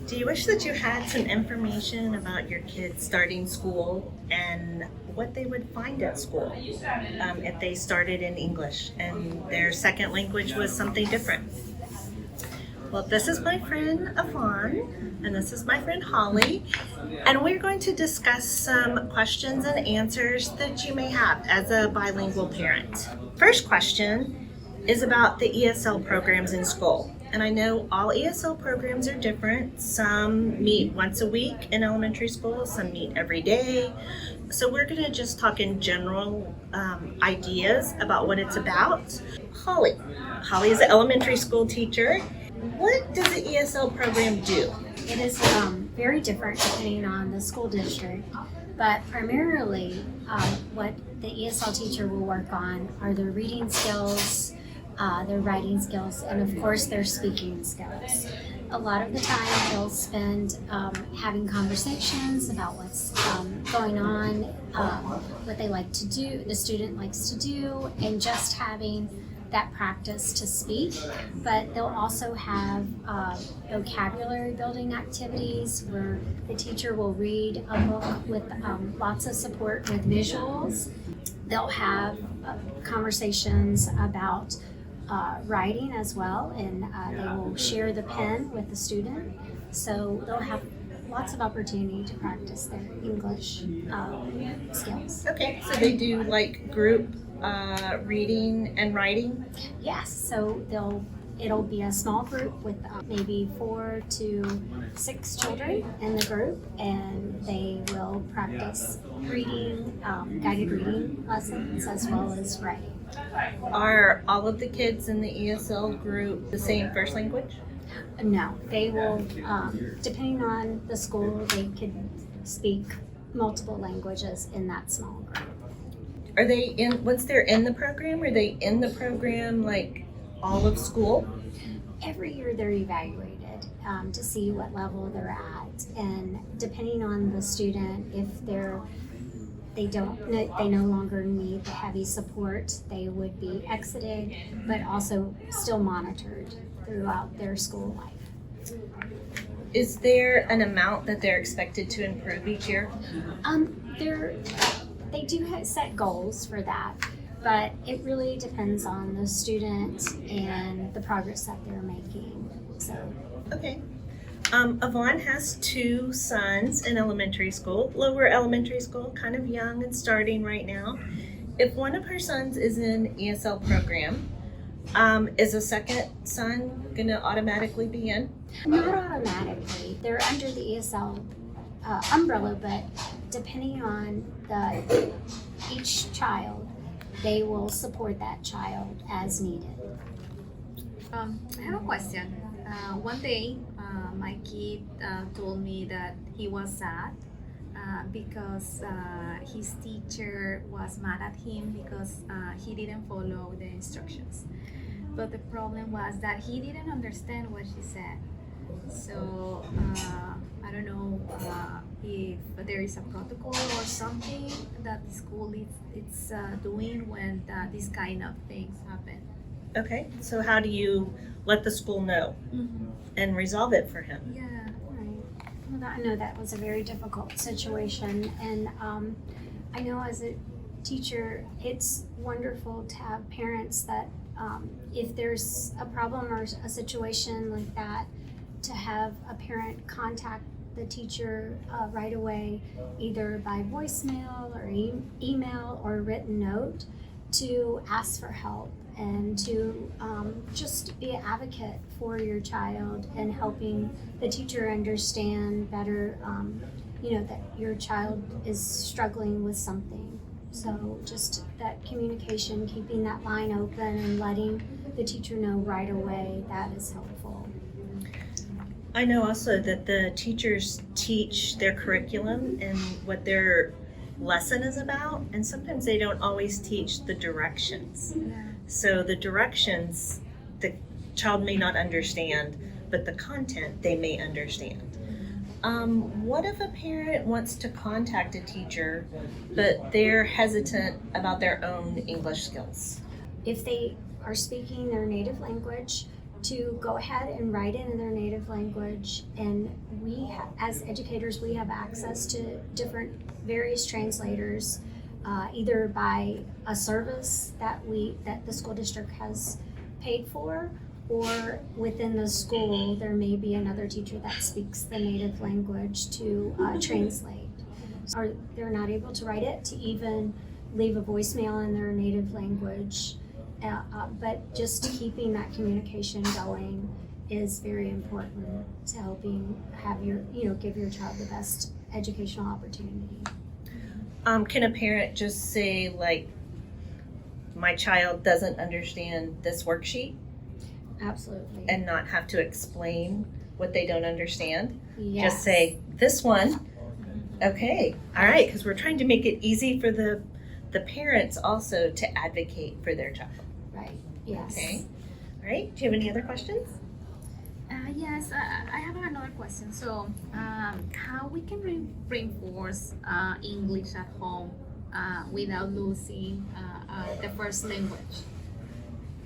Do you wish that you had some information about your kids starting school and what they would find at school if they started in English and their second language was something different? Well, this is my friend Ivonne, and this is my friend Holly, and we're going to discuss some questions and answers that you may have as a bilingual parent. First question is about the ESL programs in school. And I know all ESL programs are different. Some meet once a week in elementary school, some meet every day. So we're going to just talk in general ideas about what it's about. Holly is an elementary school teacher. What does the ESL program do? It is very different depending on the school district, but primarily what the ESL teacher will work on are their reading skills, their writing skills, and of course their speaking skills. A lot of the time they'll spend having conversations about what's going on, what they like to do, the student likes to do, and just having that practice to speak. But they'll also have vocabulary building activities where the teacher will read a book with lots of support with visuals. They'll have conversations about writing as well, and they will share the pen with the student. So they'll have lots of opportunity to practice their English skills. Okay, so they do like group reading and writing? Yes, so it'll be a small group with maybe 4 to 6 children in the group, and they will practice reading, guided reading lessons as well as writing. Are all of the kids in the ESL group the same first language? No, they will, depending on the school, they could speak multiple languages in that small group. Are they once they're in the program, are they in the program like all of school? Every year they're evaluated to see what level they're at, and depending on the student, if they no longer need the heavy support, they would be exited, but also still monitored throughout their school life. Is there an amount that they're expected to improve each year? They do set goals for that, but it really depends on the student and the progress that they're making. So. Okay. Ivonne has 2 sons in elementary school, lower elementary school, kind of young and starting right now. If one of her sons is in ESL program, is a second son going to automatically be in? Not automatically. They're under the ESL umbrella, but depending on each child, they will support that child as needed. I have a question. One day, my kid told me that he was sad because his teacher was mad at him because he didn't follow the instructions. But the problem was that he didn't understand what she said. So I don't know if there is a protocol or something that the school is doing when these kind of things happen. Okay, so how do you let the school know and resolve it for him? Yeah, right. Well, I know that was a very difficult situation, and I know as a teacher, it's wonderful to have parents that if there's a problem or a situation like that, to have a parent contact the teacher right away, either by voicemail or email or written note, to ask for help and to just be an advocate for your child and helping the teacher understand better, that your child is struggling with something. So just that communication, keeping that line open and letting the teacher know right away, that is helpful. I know also that the teachers teach their curriculum and what their lesson is about, and sometimes they don't always teach the directions. Yeah. So the directions the child may not understand, but the content they may understand. What if a parent wants to contact a teacher, but they're hesitant about their own English skills? If they are speaking their native language, to go ahead and write it in their native language. And we, as educators, we have access to different various translators, either by a service that the school district has paid for, or within the school there may be another teacher that speaks the native language to translate. Or they're not able to write it, to even leave a voicemail in their native language. But just keeping that communication going is very important to helping give your child the best educational opportunity. Can a parent just say, like, my child doesn't understand this worksheet, Absolutely. and not have to explain what they don't understand? Yes. Just say, this one. Okay, all right, because we're trying to make it easy for the parents also to advocate for their child. Right. Yes. Okay, all right, do you have any other questions? Yes, I have another question. So, how we can reinforce English at home without losing the first language?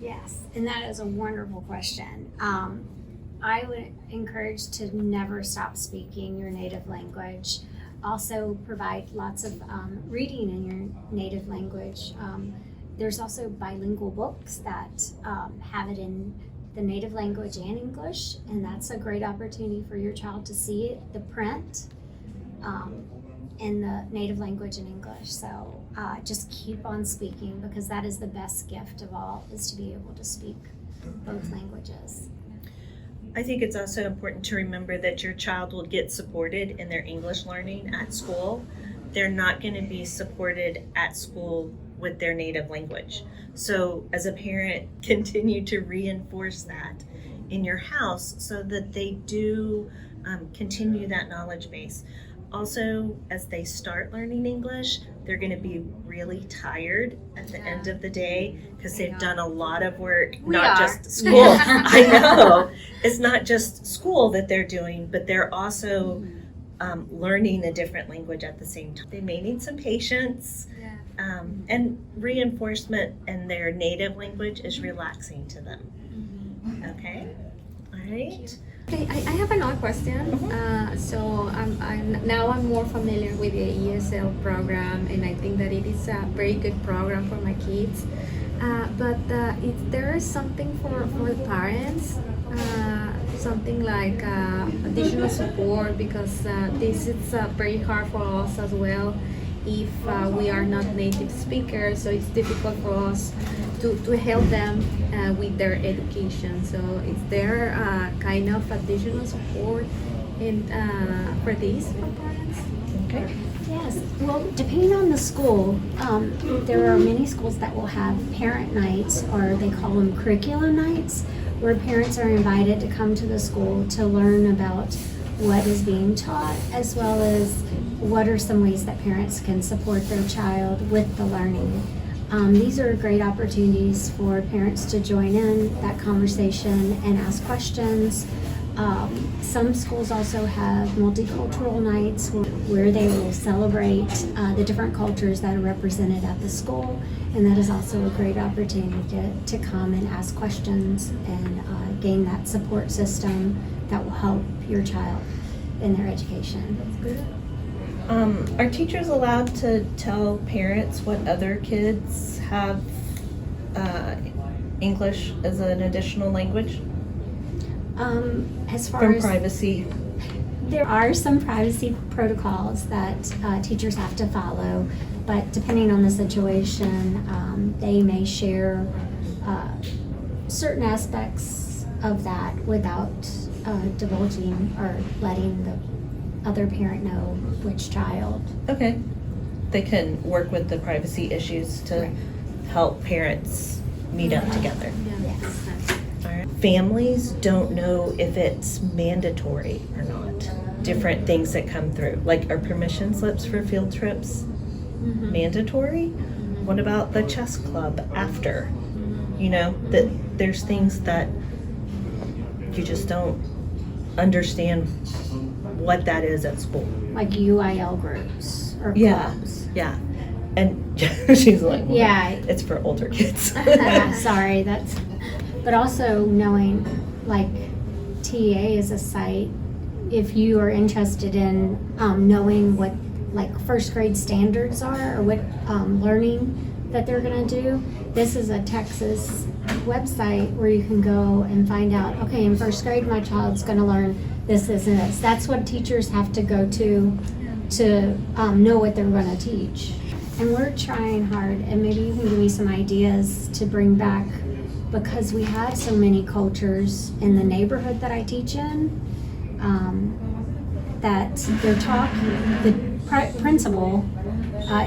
Yes, and that is a wonderful question. I would encourage to never stop speaking your native language. Also provide lots of reading in your native language. There's also bilingual books that have it in the native language and English, and that's a great opportunity for your child to see it, the print in the native language and English. So just keep on speaking, because that is the best gift of all, is to be able to speak both languages. I think it's also important to remember that your child will get supported in their English learning at school. They're not going to be supported at school with their native language. So as a parent, continue to reinforce that in your house so that they do continue that knowledge base. Also, as they start learning English, they're going to be really tired at the end of the day, because they've done a lot of work, not just school. I know. It's not just school that they're doing, but they're also learning a different language at the same time. They may need some patience, and reinforcement in their native language is relaxing to them. Okay? All right. Okay, I have another question. So I'm more familiar with the ESL program, and I think that it is a very good program for my kids. But if there is something for the parents, something like additional support, because this is very hard for us as well. If we are not native speakers, so it's difficult for us to help them with their education. So is there kind of additional support for this for parents? Okay. Yes, well, depending on the school, there are many schools that will have parent nights, or they call them curriculum nights, where parents are invited to come to the school to learn about what is being taught, as well as what are some ways that parents can support their child with the learning. These are great opportunities for parents to join in that conversation and ask questions. Some schools also have multicultural nights where they will celebrate the different cultures that are represented at the school, and that is also a great opportunity to come and ask questions and gain that support system that will help your child in their education. That's good. Are teachers allowed to tell parents what other kids have English as an additional language? As far From as privacy. there are some privacy protocols that teachers have to follow, but depending on the situation, they may share certain aspects of that without divulging or letting the other parent know which child. Okay. They can work with the privacy issues to Right. help parents meet up together. Yes. All right. Families don't know if it's mandatory or not. Different things that come through, like, are permission slips for field trips mandatory? What about the chess club after? You know, that there's things that you just don't understand what that is at school. Like UIL groups or Yeah. clubs. Yeah. And she's like, well, Yeah. it's for older kids. Sorry, that's but also knowing like TEA is a site. If you are interested in knowing what like first grade standards are or what learning that they're going to do, this is a Texas website where you can go and find out, okay, in first grade my child's going to learn this, this, and this. That's what teachers have to go to know what they're going to teach. And we're trying hard, and maybe you can give me some ideas to bring back, because we have so many cultures in the neighborhood that I teach in, that they're talking, the principal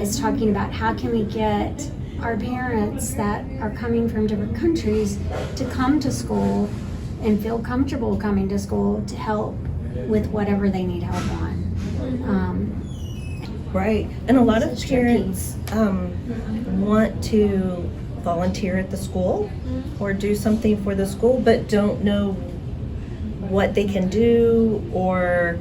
is talking about how can we get our parents that are coming from different countries to come to school and feel comfortable coming to school to help with whatever they need help on. Right. And a lot of It's parents want to volunteer at the school or do something for the school, but don't know what they can do, or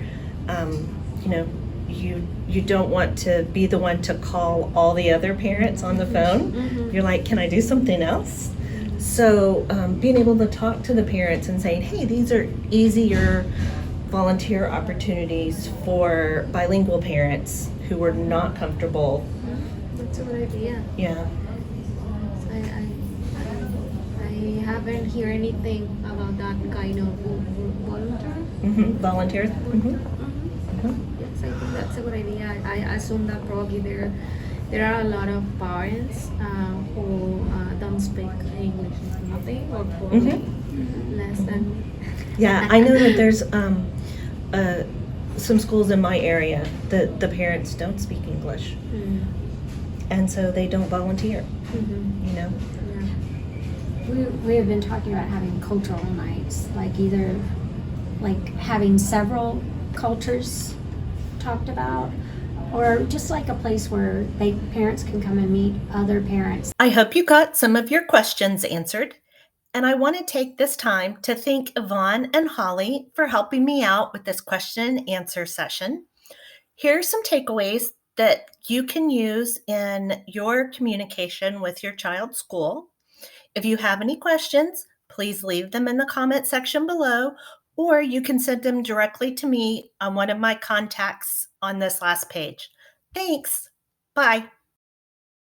you don't want to be the one to call all the other parents on the phone. You're like, can I do something else? So being able to talk to the parents and saying, hey, these are easier volunteer opportunities for bilingual parents who were not comfortable. That's a good idea. Yeah. I haven't heard anything about that kind of volunteer. Volunteers. Yes, I think that's a good idea. I assume that probably there are a lot of parents who don't speak English nothing or poorly, less than. Yeah, I know that there's some schools in my area that the parents don't speak English, and so they don't volunteer. Yeah. We have been talking about having cultural nights, like either like having several cultures talked about, or just like a place where parents can come and meet other parents. I hope you got some of your questions answered, and I want to take this time to thank Ivonne and Holly for helping me out with this question and answer session. Here are some takeaways that you can use in your communication with your child's school. If you have any questions, please leave them in the comment section below, or you can send them directly to me on one of my contacts on this last page. Thanks. Bye.